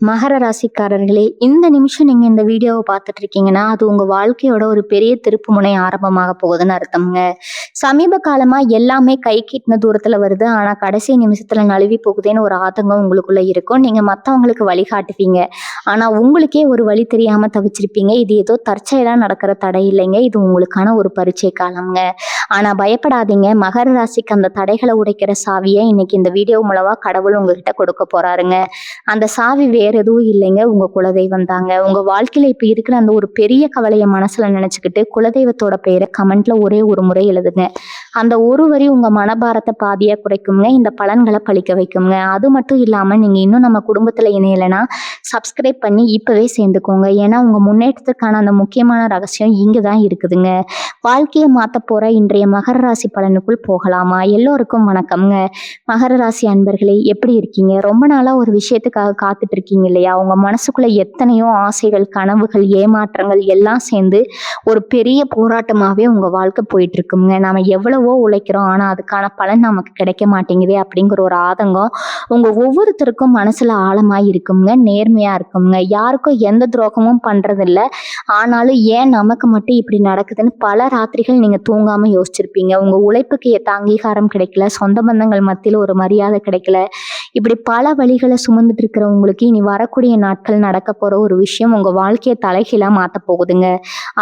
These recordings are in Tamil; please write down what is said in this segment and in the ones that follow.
மகர ராசிக்காரர்களே, இந்த நிமிஷம் நீங்க இந்த வீடியோவை பார்த்துட்டு இருக்கீங்கன்னா, அது உங்க வாழ்க்கையோட ஒரு பெரிய திருப்புமுனை ஆரம்பமாக போகுதுன்னு அர்த்தம்ங்க. சமீப காலமா எல்லாமே கைக்கெட்டுன தூரத்துல வருது. ஆனா கடைசி நிமிஷத்துல நழுவி போகுதேன்னு ஒரு ஆதங்கம் உங்களுக்குள்ள இருக்கும். நீங்க மத்தவங்களுக்கு வழிகாட்டுவீங்க. ஆனா உங்களுக்கே ஒரு வழி தெரியாம தவிச்சிருப்பீங்க. இது ஏதோ தற்செயலா நடக்கிற தடை இல்லைங்க. இது உங்களுக்கான ஒரு பரீட்சை காலம்ங்க. ஆனா பயப்படாதீங்க. மகர ராசிக்கு அந்த தடைகளை உடைக்கிற சாவியை இன்னைக்கு இந்த வீடியோ மூலமா கடவுள் உங்ககிட்ட கொடுக்க போறாருங்க. அந்த சாவி வேற எதுவும் இல்லைங்க, உங்க குலதெய்வம் தாங்க. உங்க வாழ்க்கையில இப்ப இருக்கிற அந்த ஒரு பெரிய கவலைய மனசுல நினைச்சுக்கிட்டு குலதெய்வத்தோட பெயரை கமெண்ட்ல ஒரே ஒரு முறை எழுதுங்க. அந்த ஒரு வரி உங்க மனபாரத்தை பாதியா குறைக்குங்க. இந்த பலன்களை பழிக்க வைக்குங்க. அது மட்டும் இல்லாம நீங்க இன்னும் நம்ம குடும்பத்துல இணையலைன்னா சப்ஸ்கிரைப் பண்ணி இப்பவே சேர்ந்துக்கோங்க. ஏன்னா உங்க முன்னேற்றத்துக்கான அந்த முக்கியமான ரகசியம் இங்கதான் இருக்குதுங்க. வாழ்க்கையை மாத்த போற இன்றைய மகர ராசி பலனுக்குள் போகலாமா? எல்லோருக்கும் வணக்கம்ங்க. மகர ராசி அன்பர்களே, எப்படி இருக்கீங்க? ரொம்ப நாளா ஒரு விஷயத்துக்காக காத்துட்டு இருக்கீங்க இல்லையா? உங்க மனசுக்குள்ள எத்தனையோ ஆசைகள், கனவுகள், ஏமாற்றங்கள் எல்லாம் சேர்ந்து ஒரு பெரிய போராட்டமாவே உங்க வாழ்க்கை போயிட்டு இருக்குங்க. நாம எவ்வளவோ உழைக்கிறோம், ஆனா அதுக்கான பலன் நமக்கு கிடைக்க மாட்டேங்குதே அப்படிங்கிற ஒரு ஆதங்கம் உங்க ஒவ்வொருத்தருக்கும் மனசுல ஆழமா இருக்குங்க. நேர்மையா இருக்குங்க. யாருக்கும் எந்த துரோகமும் பண்றதில்ல. ஆனாலும் ஏன் நமக்கு மட்டும் இப்படி நடக்குதுன்னு பல ராத்திரிகள் நீங்க தூங்காம யோசிச்சிருப்பீங்க. உங்க உழைப்புக்கு ஏத்த அங்கீகாரம் கிடைக்கல, சொந்த பந்தங்கள் மத்தியில ஒரு மரியாதை கிடைக்கல. இப்படி பல வழிகளை சுமந்துட்டு இருக்கிறவங்களுக்கு இனி வரக்கூடிய நாட்கள் நடக்க போற ஒரு விஷயம் உங்க வாழ்க்கையை தலைகீழா மாத்த போகுதுங்க.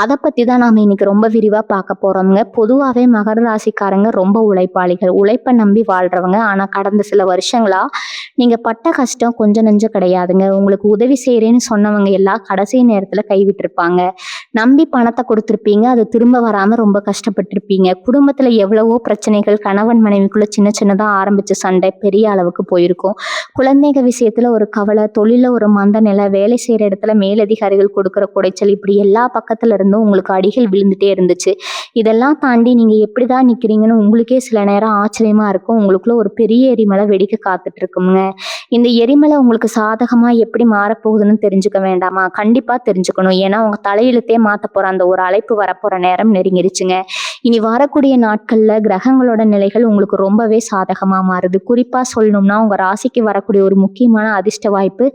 அதை பத்தி தான் நாம இன்னைக்கு ரொம்ப விரிவா பார்க்க போறோம்ங்க. பொதுவாவே மகர ராசிக்காரங்க ரொம்ப உழைப்பாளிகள், உழைப்பை நம்பி வாழ்றவங்க. ஆனா கடந்த சில வருஷங்களா நீங்க பட்ட கஷ்டம் கொஞ்சம் நெஞ்சம் கிடையாதுங்க. உங்களுக்கு உதவி செய்யறேன்னு சொன்னவங்க எல்லாம் கடைசி நேரத்துல கைவிட்டிருப்பாங்க. நம்பி பணத்தை கொடுத்திருப்பீங்க, அது திரும்ப வராம ரொம்ப கஷ்டப்பட்டிருப்பீங்க. குடும்பத்துல எவ்வளவோ பிரச்சனைகள், கணவன் மனைவிக்குள்ள சின்ன சின்னதா ஆரம்பிச்ச சண்டை பெரிய அளவுக்கு போயிருக்கும். குழந்தைங்க விஷயத்துல ஒரு கவலை, தொழில ஒரு மந்த நிலை, வேலை செய்யற இடத்துல மேலதிகாரிகள் கொடுக்குற குடைச்சல், இப்படி எல்லா பக்கத்துல இருந்தும் உங்களுக்கு அடிகள் விழுந்துட்டே இருந்துச்சு. இதெல்லாம் தாண்டி நீங்க எப்படிதான் நிக்கிறீங்கன்னு உங்களுக்கே சில நேரம் ஆச்சரியமா இருக்கும். உங்களுக்குள்ள ஒரு பெரிய எரிமலை வெடிக்க காத்துட்டு இருக்குங்க. இந்த எரிமலை உங்களுக்கு சாதகமா எப்படி மாறப்போகுதுன்னு தெரிஞ்சுக்க வேண்டாமா? கண்டிப்பா தெரிஞ்சுக்கணும். ஏன்னா உங்க தலையெழுத்தே மாத்த போற அந்த ஒரு அழைப்பு வரப்போற நேரம் நெருங்கிடுச்சுங்க. இனி வரக்கூடிய நாட்கள்ல கிரகங்களோட நிலைகள் உங்களுக்கு ரொம்பவே சாதகமா மாறுது. குறிப்பா சொல்லணும்னா உங்க ராசிக்கு வரக்கூடிய ஒரு முக்கியமான அதிர்ஷ்ட வாய்ப்பு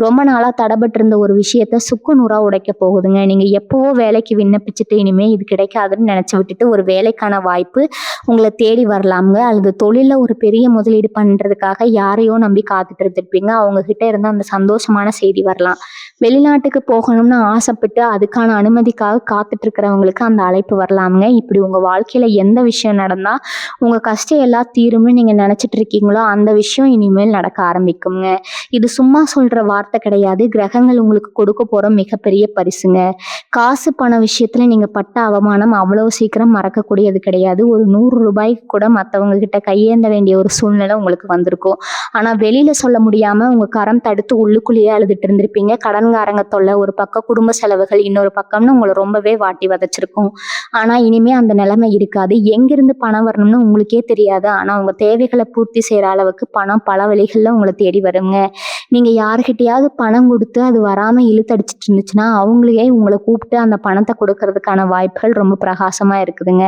ரொம்ப நாளா தடைபட்டு இருந்த ஒரு விஷயத்த சுக்கு நூறா உடைக்க போகுதுங்க. நீங்க எப்பவோ வேலைக்கு விண்ணப்பிச்சுட்டு இனிமே இது கிடைக்காதுன்னு நினைச்சு விட்டுட்டு ஒரு வேலைக்கான வாய்ப்பு உங்களை தேடி வரலாமுங்க. அல்லது தொழில ஒரு பெரிய முதலீடு பண்றதுக்காக யாரையோ நம்பி காத்துட்டு இருந்திருப்பீங்க. அவங்க கிட்ட இருந்து அந்த சந்தோஷமான செய்தி வரலாம். வெளிநாட்டுக்கு போகணும்னு ஆசைப்பட்டு அதுக்கான அனுமதிக்காக காத்துட்டு இருக்கிறவங்களுக்கு அந்த அழைப்பு வரலாமுங்க. இப்படி உங்க வாழ்க்கையில எந்த விஷயம் நடந்தா உங்க கஷ்டம் எல்லாம் தீரும்னு நீங்க நினைச்சிட்டு இருக்கீங்களோ அந்த விஷயம் இனிமேல் நடக்க ஆரம்பிக்குங்க. இது சும்மா சொல்ற வார்த்தை கிடையாது. கிரகங்கள் உங்களுக்கு கொடுக்க போற மிகப்பெரிய பரிசுங்க. காசு பண விஷயத்துல நீங்க பட்ட அவமானம் அவ்வளவு சீக்கிரம் மறக்கக்கூடியது கிடையாது. ஒரு 100 ரூபாய்க்கு கூட மத்தவங்க கிட்ட கையேந்த வேண்டிய ஒரு சூழ்நிலை உங்களுக்கு வந்திருக்கும். ஆனா வெளியில சொல்ல முடியாம உங்க கரம் தடுத்து உள்ளுக்குள்ளேயே அழுதுட்டு இருந்திருப்பீங்க. கடன்காரங்க தொல்லை ஒரு பக்கம், குடும்ப செலவுகள் இன்னொரு பக்கம்னு உங்களை ரொம்பவே வாட்டி வதைச்சிருக்கும். ஆனா இனிமே அந்த நிலைமை இருக்காது. எங்கிருந்து பணம் வரணும்னு உங்களுக்கே தெரியாது. ஆனா உங்க தேவைகளை பூர்த்தி செய்யற அளவுக்கு பணம் பல வழிகள்ல உங்களை தேடி வருங்க. நீங்க யாருக்கிட்டையாவது பணம் கொடுத்து அது வராம இழுத்தடிச்சிட்டு இருந்துச்சுன்னா அவங்களையே உங்களை கூப்பிட்டு அந்த பணத்தை கொடுக்கறதுக்கான வாய்ப்புகள் ரொம்ப பிரகாசமா இருக்குதுங்க.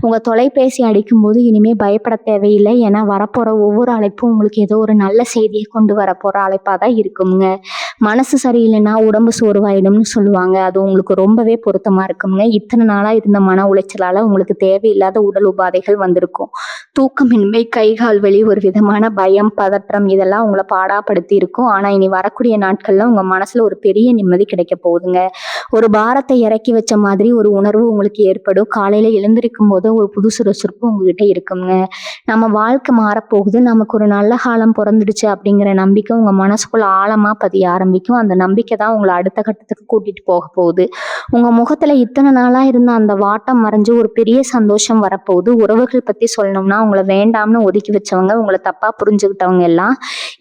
உங்க தொலைபேசி அடிக்கும்போது இனிமே பயப்பட தேவையில்லை. ஏன்னா வரப்போற ஒவ்வொரு அழைப்பும் உங்களுக்கு ஏதோ ஒரு நல்ல செய்தியை கொண்டு வரப்போற அழைப்பா தான் இருக்குங்க. மனசு சரியில்லைன்னா உடம்பு சோர்வாயிடும்னு சொல்லுவாங்க. அது உங்களுக்கு ரொம்பவே பொருத்தமா இருக்குங்க. இத்தனை நாளா இருந்த மன உளைச்சலால உங்களுக்கு தேவையில்லாத உடல் உபாதைகள் வந்திருக்கும். தூக்கமின்மை, கைகால் வலி, ஒரு விதமான பயம், பதற்றம் இதெல்லாம் உங்களை பாடாப்படுத்தி இருக்கும். ஆனா இனி வரக்கூடிய நாட்கள்ல உங்க மனசுல ஒரு பெரிய நிம்மதி கிடைக்க போகுதுங்க. ஒரு பாரத்தை இறக்கி வச்ச மாதிரி ஒரு உணர்வு உங்களுக்கு ஏற்படும். காலையில எழுந்திருக்கும் போது ஒரு புது சுறுசுறுப்பு உங்ககிட்ட இருக்குங்க. நம்ம வாழ்க்கை மாறப்போகுது, நமக்கு ஒரு நல்ல காலம் பிறந்துடுச்சு அப்படிங்கிற நம்பிக்கை உங்க மனசுக்குள்ள ஆழமா பதிய ஆரம்பிக்கும். அந்த நம்பிக்கை தான் உங்களை அடுத்த கட்டத்துக்கு கூட்டிட்டு போக போகுது. உங்க முகத்துல இத்தனை நாளா இருந்த அந்த வாட்டம் மறைஞ்சு ஒரு பெரிய சந்தோஷம் வரப்போகுது. உறவுகள் பத்தி சொல்லணும்னா உங்களை வேண்டாம்னு ஒதுக்கி வச்சவங்க, உங்களை தப்பா புரிஞ்சுக்கிட்டவங்க எல்லாம்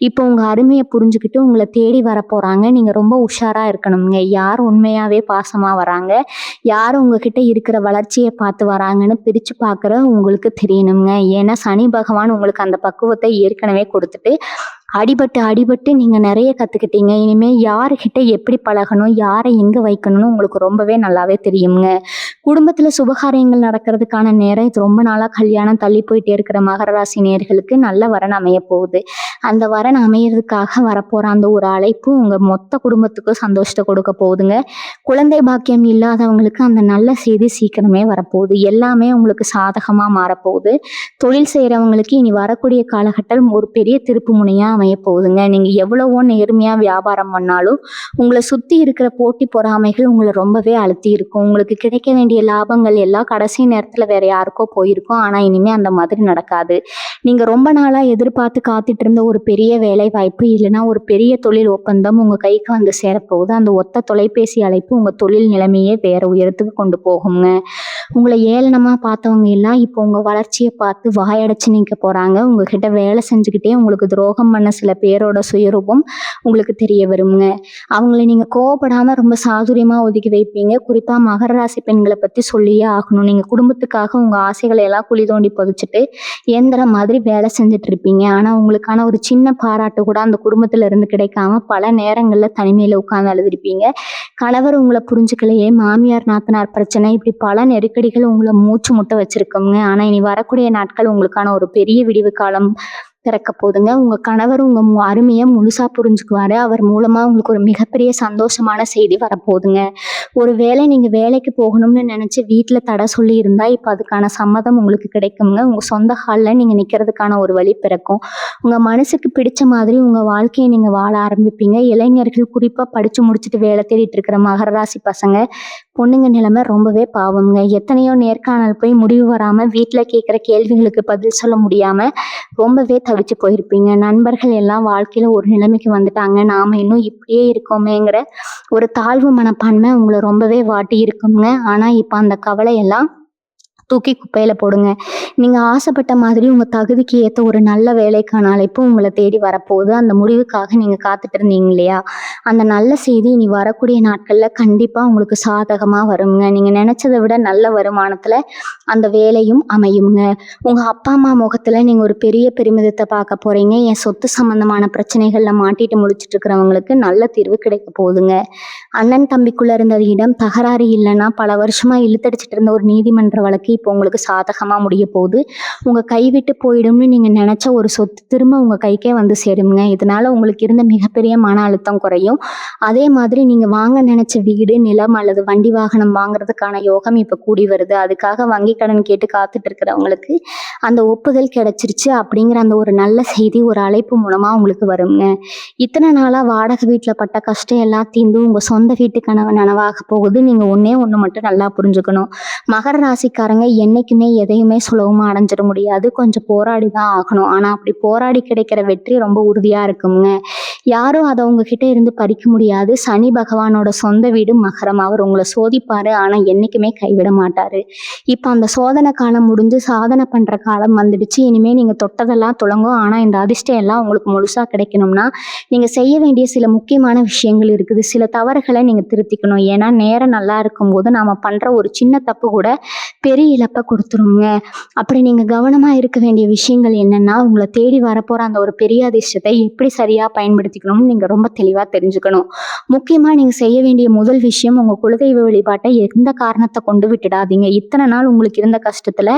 இப்போ உங்க அருமையை புரிஞ்சுக்கிட்டு உங்களை தேடி வர போறாங்க. நீங்க ரொம்ப உஷாரா இருக்கணுங்க. யார் உண்மையாவே பாசமா வராங்க, யார் உங்ககிட்ட இருக்கிற வளர்ச்சியை பார்த்து வராங்கன்னு பிரிச்சு பார்க்குற உங்களுக்கு தெரியணுங்க. ஏன்னா சனி பகவான் உங்களுக்கு அந்த பக்குவத்தை ஏற்கனவே கொடுத்துட்டு அடிபட்டு நீங்க நிறைய கத்துக்கிட்டீங்க. இனிமே யாருகிட்ட எப்படி பழகணும், யாரை எங்க வைக்கணும்னு உங்களுக்கு ரொம்பவே நல்லாவே தெரியுங்க. குடும்பத்துல சுபகாரியங்கள் நடக்கிறதுக்கான நேரம் இது. ரொம்ப நாளா கல்யாணம் தள்ளி போயிட்டே இருக்கிற மகர ராசி நேயர்களுக்கு நல்ல வரன் அமைய போகுது. அந்த வரன் அமையறதுக்காக வரப்போற அந்த ஒரு அழைப்பு உங்க மொத்த குடும்பத்துக்கும் சந்தோஷத்தை கொடுக்க போகுதுங்க. குழந்தை பாக்கியம் இல்லாதவங்களுக்கு அந்த நல்ல செய்தி சீக்கிரமே வரப்போகுது. எல்லாமே உங்களுக்கு சாதகமா மாறப்போகுது. தொழில் செய்யறவங்களுக்கு இனி வரக்கூடிய காலகட்டம் ஒரு பெரிய திருப்பு முனையா அமைய போகுதுங்க. நீங்க எவ்வளவோ நேர்மையா வியாபாரம் பண்ணாலும் உங்களை சுத்தி இருக்கிற போட்டி பொறாமைகள் உங்களை ரொம்பவே அழுத்தி இருக்கும். உங்களுக்கு கிடைக்க வேண்டிய லாபங்கள் எல்லாம் கடைசி நேரத்துல வேற யாருக்கோ போயிருக்கும். ஆனா இனிமே அந்த மாதிரி நடக்காது. நீங்க ரொம்ப நாளா எதிர்பார்த்து காத்துட்டு இருந்த ஒரு பெரிய வேலை வாய்ப்பு இல்லைன்னா ஒரு பெரிய தொழில் ஒப்பந்தம் உங்க கைக்கு வந்து சேரப்போகுது. அந்த ஒத்த தொலைபேசி அழைப்பு உங்க தொழில் நிலைமையே வேற உயரத்துக்கு கொண்டு போகுங்க. உங்களை ஏளனமா பார்த்தவங்க எல்லாம் இப்போ உங்க வளர்ச்சியை பார்த்து வாயடைச்சு நிற்க போறாங்க. உங்ககிட்ட வேலை செஞ்சுக்கிட்டே உங்களுக்கு துரோகம் பண்ண சில பேரோட சுயரூபம் உங்களுக்கு தெரிய வருங்க. அவங்களை நீங்க கோவப்படாம ரொம்ப சாதுரியமா ஒதுக்கி வைப்பீங்க. குறிப்பா மகர ராசி பெண்களை பத்தி சொல்லியே ஆகணும். நீங்க குடும்பத்துக்காக உங்க ஆசைகளை எல்லாம் குழி தோண்டி புதைச்சிட்டு இயந்திரம் மாதிரி வேலை செஞ்சுட்டு இருப்பீங்க. ஆனா உங்களுக்கான ஒரு சின்ன பாராட்டு கூட அந்த குடும்பத்துல இருந்து கிடைக்காம பல நேரங்கள்ல தனிமையில உட்கார்ந்து அழுதுருப்பீங்க. கணவர் உங்களை புரிஞ்சுக்கலையே, மாமியார் நாத்தனார் பிரச்சனை, இப்படி பல நெருக்கடிகள் உங்களை மூச்சு முட்ட வச்சிருக்கோங்க. ஆனா இனி வரக்கூடிய நாட்கள் உங்களுக்கான ஒரு பெரிய விடிவு காலம் பிறக்க போதுங்க. உங்க கணவர் உங்க அருமையை முழுசா புரிஞ்சுக்குவாரு. அவர் மூலமா உங்களுக்கு ஒரு மிகப்பெரிய சந்தோஷமான செய்தி வரப்போகுதுங்க. ஒருவேளை நீங்க வேலைக்கு போகணும்னு நினைச்சு வீட்டுல தடை சொல்லி இருந்தா இப்ப அதுக்கான சம்மதம் உங்களுக்கு கிடைக்குங்க. உங்க சொந்த கால்ல நீங்க நிக்கிறதுக்கான ஒரு வழி பிறக்கும். உங்க மனசுக்கு பிடிச்ச மாதிரி உங்க வாழ்க்கையை நீங்க வாழ ஆரம்பிப்பீங்க. இளைஞர்கள், குறிப்பா படிச்சு முடிச்சுட்டு வேலை தேடிட்டு இருக்கிற மகர ராசி பசங்க பொண்ணுங்க நிலைமை ரொம்பவே பாவம்ங்க. எத்தனையோ நேர்காணல் போய் முடிவு வராம வீட்டுல கேட்குற கேள்விகளுக்கு பதில் சொல்ல முடியாம ரொம்பவே தவிச்சு போயிருப்பீங்க. நண்பர்கள் எல்லாம் வாழ்க்கையில ஒரு நிலைமைக்கு வந்துட்டாங்க, நாம இன்னும் இப்படியே இருக்கோமேங்கிற ஒரு தாழ்வு மனப்பான்மை உங்களை ரொம்பவே வாட்டி இருக்குங்க. ஆனா இப்ப அந்த கவலை எல்லாம் தூக்கி குப்பையில போடுங்க. நீங்க ஆசைப்பட்ட மாதிரி உங்க தகுதிக்கு ஏற்ற ஒரு நல்ல வேலைக்கான அழைப்பு உங்களை தேடி வரப்போகுது. அந்த முடிவுக்காக நீங்க காத்துட்டு இருந்தீங்க இல்லையா, அந்த நல்ல செய்தி இனி வரக்கூடிய நாட்கள்ல கண்டிப்பா உங்களுக்கு சாதகமா வருங்க. நீங்க நினைச்சதை விட நல்ல வருமானத்துல அந்த வேலையும் அமையுங்க. உங்க அப்பா அம்மா முகத்துல நீங்க ஒரு பெரிய பெருமிதத்தை பார்க்க போறீங்க. என் சொத்து சம்பந்தமான பிரச்சனைகள்ல மாட்டிட்டு முடிச்சிட்டு இருக்கிறவங்களுக்கு நல்ல தீர்வு கிடைக்க போகுதுங்க. அண்ணன் தம்பிக்குள்ள இருந்த இடம் தகராறு இல்லைன்னா பல வருஷமா இழுத்தடிச்சிட்டு இருந்த ஒரு நீதிமன்ற வழக்கு இப்போ உங்களுக்கு சாதகமா முடிய போகுது. உங்க கைவிட்டு போயிடும்னு நீங்க நினைச்ச ஒரு சொத்து திரும்ப உங்க கைக்கே வந்து சேருங்க. இதனால உங்களுக்கு இருந்த மிகப்பெரிய மன அழுத்தம் குறையும். அதே மாதிரி நீங்க வாங்க நினைச்ச வீடு, நிலம் அல்லது வண்டி வாகனம் வாங்குறதுக்கான யோகம் இப்ப கூடி வருது. அதுக்காக வங்கி கடன் கேட்டு காத்துட்டு இருக்கிறவங்களுக்கு அந்த ஒப்புதல் கிடைச்சிருச்சு அப்படிங்கிற அந்த ஒரு நல்ல செய்தி ஒரு அழைப்பு மூலமா உங்களுக்கு வருங்க. இத்தனை நாளா வாடகை வீட்டுல பட்ட கஷ்டம் எல்லாம் தீர்ந்து உங்க சொந்த வீட்டு கனவு நனவாக போகுது. நீங்க ஒண்ணே ஒண்ணு மட்டும் நல்லா புரிஞ்சுக்கணும். மகர ராசிக்காரங்க என்னைக்குமே எதையுமே சுலபமா அடைஞ்சிட முடியாது. கொஞ்சம் போராடி தான் ஆகணும். ஆனா அப்படி போராடி கிடைக்கிற வெற்றி ரொம்ப உறுதியா இருக்குங்க. யாரும் அதை உங்ககிட்ட இருந்து பறிக்க முடியாது. சனி பகவானோட சொந்த வீடு மகரம். அவர் உங்களை சோதிப்பாரு, ஆனா என்னைக்குமே கைவிட மாட்டாரு. இப்ப அந்த சோதனை காலம் முடிஞ்சு சாதனை பண்ற காலம் வந்துடுச்சு. இனிமே நீங்க தொட்டதெல்லாம் துளங்கும். ஆனா இந்த அதிர்ஷ்டம் எல்லாம் உங்களுக்கு முழுசா கிடைக்கணும்னா நீங்க செய்ய வேண்டிய சில முக்கியமான விஷயங்கள் இருக்குது. சில தவறுகளை நீங்க திருத்திக்கணும். ஏன்னா நேரம் நல்லா இருக்கும்போது நாம பண்ற ஒரு சின்ன தப்பு கூட பெரிய இழப்பை கொடுத்துருங்க. அப்படி நீங்க கவனமா இருக்க வேண்டிய விஷயங்கள் என்னன்னா, உங்களை தேடி வரப்போற அந்த ஒரு பெரிய அதிர்ஷ்டத்தை எப்படி சரியா பயன்படுத்திக்கணும்னு நீங்க ரொம்ப தெளிவா தெரிஞ்சுக்கணும். முக்கியமா நீங்க செய்ய வேண்டிய முதல் விஷயம், உங்க குலதெய்வ வழிபாட்டை எந்த காரணத்தை கொண்டு விட்டுடாதீங்க. இத்தனை நாள் உங்களுக்கு இருந்த கஷ்டத்துல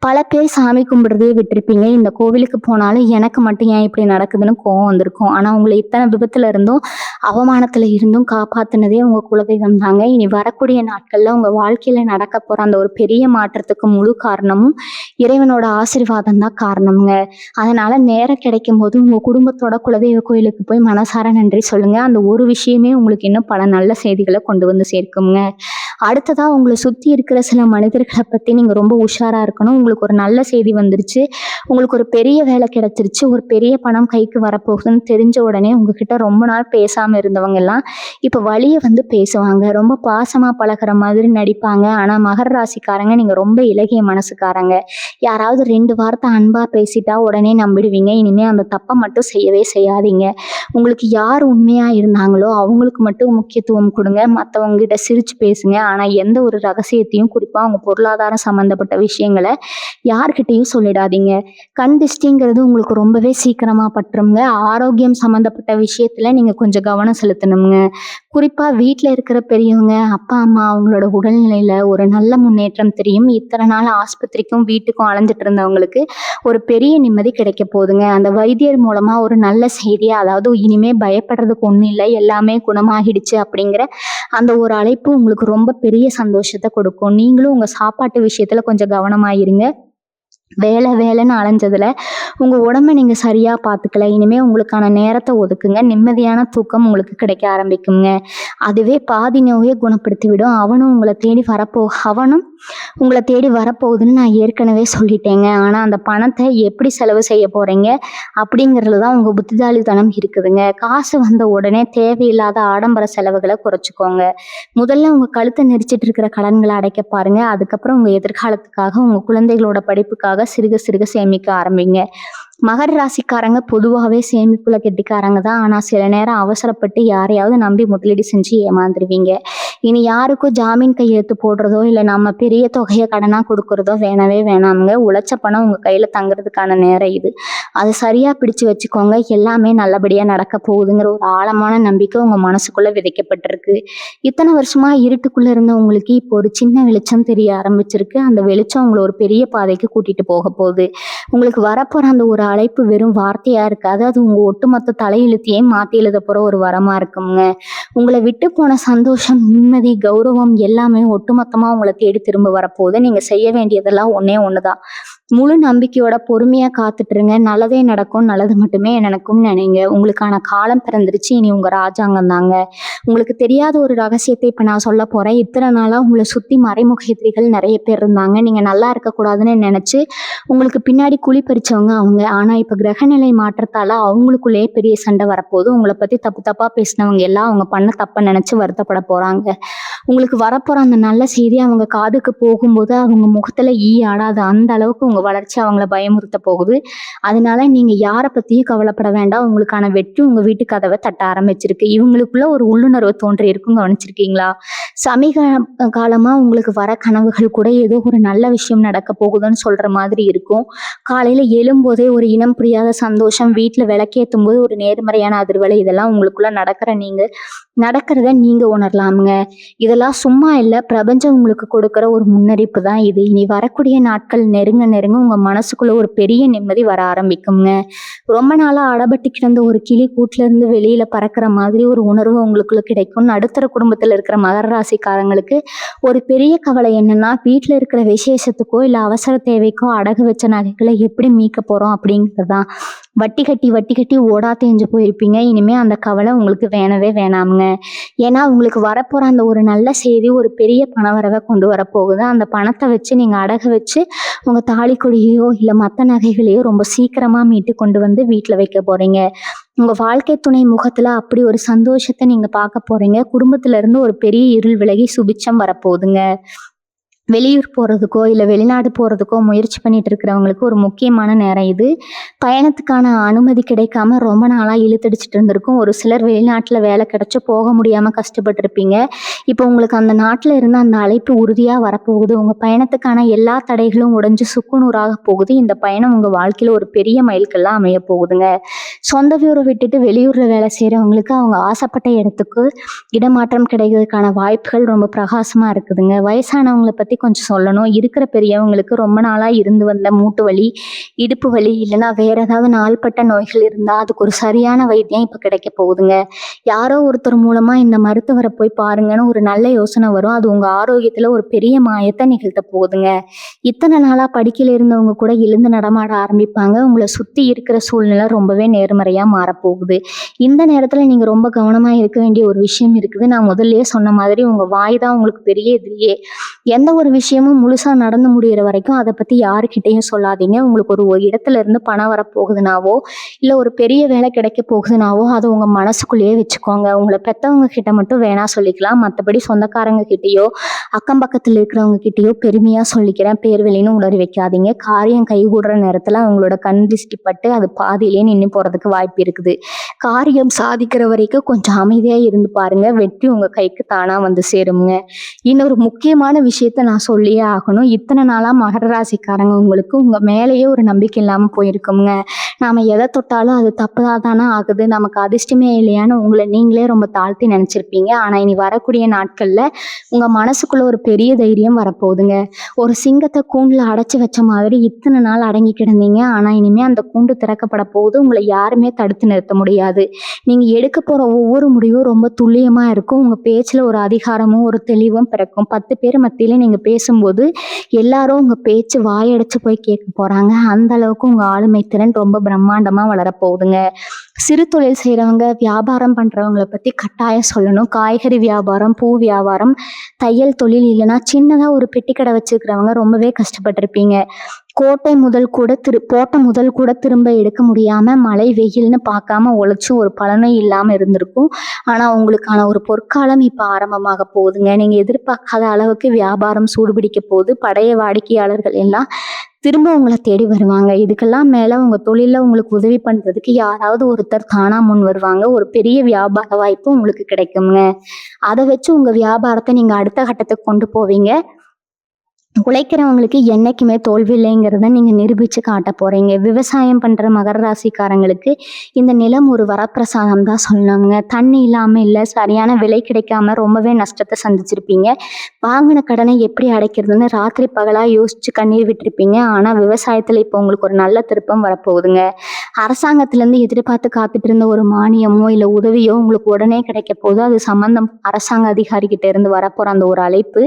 பல பேர் சாமி கும்பிடுறதே விட்டுருப்பீங்க. இந்த கோவிலுக்கு போனாலும் எனக்கு மட்டும் ஏன் இப்படி நடக்குதுன்னு கோவம் வந்திருக்கும். ஆனா உங்களை இத்தனை விபத்துல இருந்தும் அவமானத்துல இருந்தும் காப்பாத்தினதே உங்க குலதெய்வம் தாங்க. இனி வரக்கூடிய நாட்கள்ல உங்க வாழ்க்கையில நடக்க போற அந்த ஒரு பெரிய மாற்றத்துக்கு முழு காரணமும் இறைவனோட ஆசீர்வாதம் தான் காரணம்ங்க. அதனால நேரம் கிடைக்கும் போது உங்க குடும்பத்தோட குலதெய்வ கோயிலுக்கு போய் மனசார நன்றி சொல்லுங்க. அந்த ஒரு விஷயமே உங்களுக்கு இன்னும் பல நல்ல செய்திகளை கொண்டு வந்து சேர்க்குங்க. அடுத்ததா உங்களை சுத்தி இருக்கிற சில மனிதர்களை பத்தி நீங்க ரொம்ப உஷாரா இருக்கணும். உங்களுக்கு ஒரு நல்ல செய்தி வந்துருச்சு, உங்களுக்கு ஒரு பெரிய வேலை கிடைச்சிருச்சு, ஒரு பெரிய பணம் கைக்கு வரப்போகுதுன்னு தெரிஞ்ச உடனே உங்ககிட்ட ரொம்ப நாள் பேசாம இருந்தவங்க எல்லாம் இப்ப வழிய வந்து பேசுவாங்க. ரொம்ப பாசமா பழகிற மாதிரி நடிப்பாங்க. ஆனா மகர ராசிக்காரங்க நீங்க ரொம்ப இலகிய மனசுக்காரங்க. யாராவது 2 வார்த்தை அன்பா பேசிட்டா உடனே நம்பிடுவீங்க. இனிமே அந்த தப்பை மட்டும் செய்யவே செய்யாதீங்க. உங்களுக்கு யார் உண்மையா இருந்தாங்களோ அவங்களுக்கு மட்டும் முக்கியத்துவம் கொடுங்க. மற்றவங்க கிட்ட சிரிச்சு பேசுங்க. ஆனா எந்த ஒரு ரகசியத்தையும் குறிப்பா உங்க பொருளாதாரம் சம்பந்தப்பட்ட விஷயங்களை யார்கிட்டயும் சொல்லிடாதீங்க. கண் திஷ்டிங்கிறது உங்களுக்கு ரொம்பவே சீக்கிரமா பட்டுருங்க. ஆரோக்கியம் சம்பந்தப்பட்ட விஷயத்துல நீங்க கொஞ்சம் கவனம் செலுத்தணுங்க. குறிப்பா வீட்ல இருக்கிற பெரியவங்க, அப்பா, அம்மா அவங்களோட உடல்நிலையில ஒரு நல்ல முன்னேற்றம் தெரியும். இத்தனை நாள் ஆஸ்பத்திரிக்கும், வீட்டுக்கும் அலைஞ்சிட்டு இருந்தவங்களுக்கு ஒரு பெரிய நிம்மதி கிடைக்க போகுதுங்க. அந்த வைத்தியர் மூலமா ஒரு நல்ல செய்தியா, அதாவது இனிமே பயப்படுறதுக்கு ஒண்ணும் இல்ல, எல்லாமே குணமாகிடுச்சு அப்படிங்கிற அந்த ஒரு அழைப்பு உங்களுக்கு ரொம்ப பெரிய சந்தோஷத்த கொடுக்கும். நீங்களும் உங்க சாப்பாட்டு விஷயத்துல கொஞ்சம் கவனமா இருங்க. வேலை வேலைன்னு அலைஞ்சதுல உங்க உடம்ப நீங்க சரியா பார்த்துக்கல. இனிமே உங்களுக்கான நேரத்தை ஒதுக்குங்க. நிம்மதியான தூக்கம் உங்களுக்கு கிடைக்க ஆரம்பிக்குங்க. அதுவே பாதி நோயை குணப்படுத்தி விடும். அவனும் உங்களை தேடி வரப்போகுதுன்னு நான் ஏற்கனவே சொல்லிட்டேங்க. ஆனா அந்த பணத்தை எப்படி செலவு செய்ய போறீங்க அப்படிங்கிறதுல தான் உங்க புத்திசாலித்தனம் இருக்குதுங்க. காசு வந்த உடனே தேவையில்லாத ஆடம்பர செலவுகளை குறைச்சிக்கோங்க. முதல்ல உங்க கழுத்தை நெரிச்சிட்டு இருக்கிற கடன்களை அடைக்க பாருங்க. அதுக்கப்புறம் உங்க எதிர்காலத்துக்காக, உங்க குழந்தைகளோட படிப்புக்காக சிறுக சிறுக சேமிக்க ஆரம்பிங்க. மகர ராசிக்காரங்க பொதுவாகவே சேமிப்புல கெட்டிக்காரங்க தான். ஆனா சில நேரம் அவசரப்பட்டு யாரையாவது நம்பி முதலீடு செஞ்சு ஏமாந்துருவீங்க. இனி யாருக்கும் ஜாமீன் கையெழுத்து போடுறதோ இல்ல நம்ம பெரிய தொகையை கடனா கொடுக்கறதோ வேணவே வேணாமுங்க. உழைச்ச பணம் உங்க கையில தங்குறதுக்கான நேரம் இது. அது சரியா பிடிச்சு வச்சுக்கோங்க. எல்லாமே நல்லபடியா நடக்க போகுதுங்கிற ஒரு ஆழமான நம்பிக்கை உங்க மனசுக்குள்ள விதைக்கப்பட்டிருக்கு. இத்தனை வருஷமா இருட்டுக்குள்ள இருந்த உங்களுக்கு இப்போ ஒரு சின்ன வெளிச்சம் தெரிய ஆரம்பிச்சிருக்கு. அந்த வெளிச்சம் உங்களை ஒரு பெரிய பாதைக்கு கூட்டிட்டு போக போகுது. உங்களுக்கு வரப்போற அந்த ஒரு அழைப்பு வெறும் வார்த்தையா இருக்காது. அது உங்க ஒட்டுமொத்த தலையெழுத்தையே மாத்தி எழுத போற ஒரு வரமா இருக்குங்க. உங்களை விட்டு போன சந்தோஷம், நிம்மதி, கௌரவம் எல்லாமே ஒட்டுமொத்தமா உங்களை தேடி திரும்ப வரப்போகுது. நீங்க செய்ய வேண்டியதெல்லாம் ஒண்ணே ஒண்ணுதான். முழு நம்பிக்கையோட பொறுமையா காத்துட்டுருங்க. நல்லதே நடக்கும், நல்லது மட்டுமே நடக்கும்னு நினைங்க. உங்களுக்கான காலம் பிறந்துருச்சு. இனி உங்க ராஜாங்கம் தாங்க. உங்களுக்கு தெரியாத ஒரு ரகசியத்தை இப்ப நான் சொல்ல போறேன். இத்தனை நாளா உங்களை சுத்தி மறைமுக எதிரிகள் நிறைய பேர் இருந்தாங்க. நீங்க நல்லா இருக்கக்கூடாதுன்னு நினைச்சு உங்களுக்கு பின்னாடி குழி பறிச்சவங்க அவங்க. ஆனா இப்ப கிரகநிலை மாற்றத்தால அவங்களுக்குள்ளேயே பெரிய சண்டை வரப்போகுது. உங்களை பத்தி தப்பு தப்பா பேசினவங்க எல்லாம் அவங்க பண்ண தப்ப நினைச்சு வருத்தப்பட போறாங்க. உங்களுக்கு வரப்போற அந்த நல்ல செய்தி அவங்க காதுக்கு போகும்போது அவங்க முகத்துல ஈ ஆடாது. அந்த அளவுக்கு உங்க வளர்ச்சி அவங்கள பயமுறுத்த போகுது. அதனால நீங்க யாரை பத்தியும் கவலைப்பட வேண்டாம். உங்களுக்கான வெற்றி உங்க வீட்டு கதவை தட்ட ஆரம்பிச்சிருக்கு. இவங்களுக்குள்ள ஒரு உள்ளுணர்வு தோன்றி இருக்கும், கவனிச்சிருக்கீங்களா? சமீப காலமா உங்களுக்கு வர கனவுகள் கூட ஏதோ ஒரு நல்ல விஷயம் நடக்க போகுதுன்னு சொல்ற மாதிரி இருக்கும். காலையில எழும்போதே ஒரு இனம் புரியாத சந்தோஷம், வீட்டுல விளக்கேற்றும் போது ஒரு நேர்மறையான அதிர்வலை, இதெல்லாம் உங்களுக்குள்ள நடக்கிறத நீங்க உணரலாமுங்க. இதெல்லாம் சும்மா இல்லை, பிரபஞ்சம் உங்களுக்கு கொடுக்குற ஒரு முன்னறிப்பு தான் இது. இனி வரக்கூடிய நாட்கள் நெருங்க நெருங்க உங்க மனசுக்குள்ள ஒரு பெரிய நிம்மதி வர ஆரம்பிக்குங்க. ரொம்ப நாளா அடபட்டு கிடந்த ஒரு கிளி கூட்டுல இருந்து வெளியில பறக்கிற மாதிரி ஒரு உணர்வு உங்களுக்குள்ள கிடைக்கும். நடுத்தர குடும்பத்துல இருக்கிற மகர ராசிக்காரங்களுக்கு ஒரு பெரிய கவலை என்னன்னா, வீட்டுல இருக்கிற விசேஷத்துக்கோ இல்ல அவசர தேவைக்கோ அடகு வச்ச நகைகளை எப்படி மீட்க போறோம் அப்படிங்கிறதுதான். வட்டி கட்டி ஓடா தேஞ்சு போயிருப்பீங்க. இனிமே அந்த கவலை உங்களுக்கு வேணவே வேணாமுங்க. ஏன்னா உங்களுக்கு வரப்போற அந்த ஒரு நல்ல செய்தி ஒரு பெரிய பணவரவை கொண்டு வரப்போகுது. அந்த பணத்தை வச்சு நீங்க அடகு வச்சு உங்க தாலிக்கொடியோ இல்ல மற்ற நகைகளையோ ரொம்ப சீக்கிரமா மீட்டு கொண்டு வந்து வீட்டுல வைக்க போறீங்க. உங்க வாழ்க்கை துணை முகத்துல அப்படி ஒரு சந்தோஷத்தை நீங்க பார்க்க போறீங்க. குடும்பத்துல இருந்து ஒரு பெரிய இருள் விலகி சுபிட்சம் வரப்போகுதுங்க. வெளியூர் போறதுக்கோ இல்ல வெளிநாடு போறதுக்கோ முயற்சி பண்ணிட்டு இருக்கிறவங்களுக்கு ஒரு முக்கியமான நேரம் இது. பயணத்துக்கான அனுமதி கிடைக்காம ரொம்ப நாளா இழுத்தடிச்சிட்டு இருந்திருக்கும். ஒரு சிலர் வெளிநாட்டுல வேலை கிடைச்சு போக முடியாம கஷ்டப்பட்டிருப்பீங்க. இப்போ உங்களுக்கு அந்த நாட்டுல இருந்து அந்த அழைப்பு உறுதியா வரப்போகுது. உங்க பயணத்துக்கான எல்லா தடைகளும் உடைஞ்சு சுக்குநூறாக போகுது. இந்த பயணம் உங்க வாழ்க்கையில ஒரு பெரிய மைல்கல்லாம் அமைய போகுதுங்க. சொந்த ஊரை விட்டுட்டு வெளியூர்ல வேலை செய்யறவங்களுக்கு அவங்க ஆசைப்பட்ட இடத்துக்கு இடமாற்றம் கிடைக்கிறதுக்கான வாய்ப்புகள் ரொம்ப பிரகாசமா இருக்குதுங்க. வயசானவங்களை பத்தி கொஞ்சம் சொல்லணும். இருக்கிற பெரியவங்களுக்கு ரொம்ப நாளா இருந்து வந்த மூட்டு வலி, இடுப்பு வலி, இல்லைன்னா வேற ஏதாவது நாள்பட்ட நோய்கள் இருந்தா அதுக்கு ஒரு சரியான வைத்தியம் இப்ப கிடைக்க போகுதுங்க. யாரோ ஒருத்தர் மூலமா இந்த மருத்துவரை போய் பாருங்கன்னு ஒரு நல்ல யோசனை வரும். அது உங்க ஆரோக்கியத்துல ஒரு பெரிய மாயத்தை நிகழ்த்த போகுதுங்க. இத்தனை நாளா படிக்கையில இருந்தவங்க கூட எழுந்து நடமாட ஆரம்பிப்பாங்க. உங்களை சுத்தி இருக்கிற சூழ்நிலை ரொம்பவே நேர்மறையா மாறப்போகுது. இந்த நேரத்துல நீங்க ரொம்ப கவனமா இருக்க வேண்டிய ஒரு விஷயம் இருக்குது. நான் முதல்லயே சொன்ன மாதிரி உங்க வாய் தான் உங்களுக்கு பெரிய எதிரியே. எந்த ஒரு விஷயமும் முழுசா நடந்து முடிகிற வரைக்கும் அதை பத்தி யாருக்கிட்டையும் சொல்லாதீங்க. உங்களுக்கு ஒரு இடத்துல இருந்து பணம் வரப்போகுதுனாவோ இல்ல ஒரு பெரிய வேலை கிடைக்க போகுதுனாவோ அதை உங்க மனசுக்குள்ளேயே வச்சுக்கோங்க. உங்களை பெத்தவங்க கிட்ட மட்டும் வேணா சொல்லிக்கலாம். மற்றபடி சொந்தக்காரங்க கிட்டயோ அக்கம் பக்கத்துல இருக்கிறவங்க கிட்டயோ பெருமையா சொல்லிக்கிறேன் பேர் வெளின்னு உளறி வைக்காதீங்க. காரியம் கைகூடுற நேரத்துல அவங்களோட கண் திருஷ்டி பட்டு அது பாதியிலேயே நின்று போறதுக்கு வாய்ப்பு இருக்குது. காரியம் சாதிக்கிற வரைக்கும் கொஞ்சம் அமைதியா இருந்து பாருங்க, வெற்றி உங்க கைக்கு தானா வந்து சேருங்க. இன்னொரு முக்கியமான விஷயத்த நான் சொல்லியே ஆகணும். இத்தனை நாளா மகர ராசிக்காரங்க உங்களுக்கு உங்க மேலேயே ஒரு நம்பிக்கை இல்லாம போயிருக்குங்க. நாம எதை தொட்டாலும் அது தப்புதா தானே ஆகுது, நமக்கு அதிர்ஷ்டமே இல்லையான்னு உங்களை நீங்களே ரொம்ப தாழ்த்தி நினைச்சிருப்பீங்க. ஆனா இனி வரக்கூடிய நாட்கள்ல உங்க மனசுக்குள்ள ஒரு பெரிய தைரியம் வரப்போகுதுங்க. ஒரு சிங்கத்தை கூண்டுல அடைச்சு வச்ச மாதிரி இத்தனை நாள் அடங்கி கிடந்தீங்க. ஆனா இனிமே அந்த கூண்டு திறக்கப்பட போகுது. உங்களை யாருமே தடுத்து நிறுத்த முடியாது. நீங்க எடுக்க போற ஒவ்வொரு முடிவும் ரொம்ப துல்லியமா இருக்கும். உங்க பேச்சுல ஒரு அதிகாரமும் ஒரு தெளிவும் பிறக்கும். 10 பேர் மத்தியில நீங்க பேசும்போது எல்லாரும் உங்க பேச்சு வாயடைச்சு போய் கேட்க போறாங்க. அந்த அளவுக்கு உங்க ஆளுமை திறன் ரொம்ப பிரம்மாண்டமா வளரப்போகுதுங்க. சிறு தொழில் செய்யறவங்க, வியாபாரம் பண்றவங்களை பத்தி கட்டாயம் சொல்லணும். காய்கறி வியாபாரம், பூ வியாபாரம், தையல் தொழில், இல்லைன்னா சின்னதா ஒரு பெட்டி கடை வச்சிருக்கிறவங்க ரொம்பவே கஷ்டப்பட்டிருப்பீங்க. போட்ட முதல் கூட திரும்ப எடுக்க முடியாம மழை வெயில்னு பார்க்காம உழைச்சு ஒரு பலனும் இல்லாம இருந்திருக்கும். ஆனா உங்களுக்கான ஒரு பொற்காலம் இப்ப ஆரம்பமாக போகுதுங்க. நீங்க எதிர்பார்க்காத அளவுக்கு வியாபாரம் சூடுபிடிக்க போகுது. பழைய வாடிக்கையாளர்கள் எல்லாம் திரும்ப உங்களை தேடி வருவாங்க. இதுக்கெல்லாம் மேல உங்க தொழில உங்களுக்கு உதவி பண்றதுக்கு யாராவது ஒருத்தர் தானா முன் வருவாங்க. ஒரு பெரிய வியாபார வாய்ப்பு உங்களுக்கு கிடைக்குங்க. அதை வச்சு உங்க வியாபாரத்தை நீங்க அடுத்த கட்டத்துக்கு கொண்டு போவீங்க. உழைக்கிறவங்களுக்கு என்னைக்குமே தோல்வி இல்லைங்கிறத நீங்க நிரூபிச்சு காட்ட போறீங்க. விவசாயம் பண்ற மகர ராசிக்காரங்களுக்கு இந்த நிலம் ஒரு வரப்பிரசாதம் தான் சொல்லணுங்க. தண்ணி இல்லாம இல்ல, சரியான விலை கிடைக்காம ரொம்பவே நஷ்டத்தை சந்திச்சிருப்பீங்க. வாங்கின கடனை எப்படி அடைக்கிறதுன்னு ராத்திரி பகலா யோசிச்சு கண்ணீர் விட்டுருப்பீங்க. ஆனா விவசாயத்துல இப்போ உங்களுக்கு ஒரு நல்ல திருப்பம் வரப்போகுதுங்க. அரசாங்கத்துல இருந்து எதிர்பார்த்து காத்துட்டு இருந்த ஒரு மானியமோ இல்ல உதவியோ உங்களுக்கு உடனே கிடைக்க போகுது. அது சம்பந்தம் அரசாங்க அதிகாரி கிட்ட இருந்து வரப்போற அந்த ஒரு அழைப்பு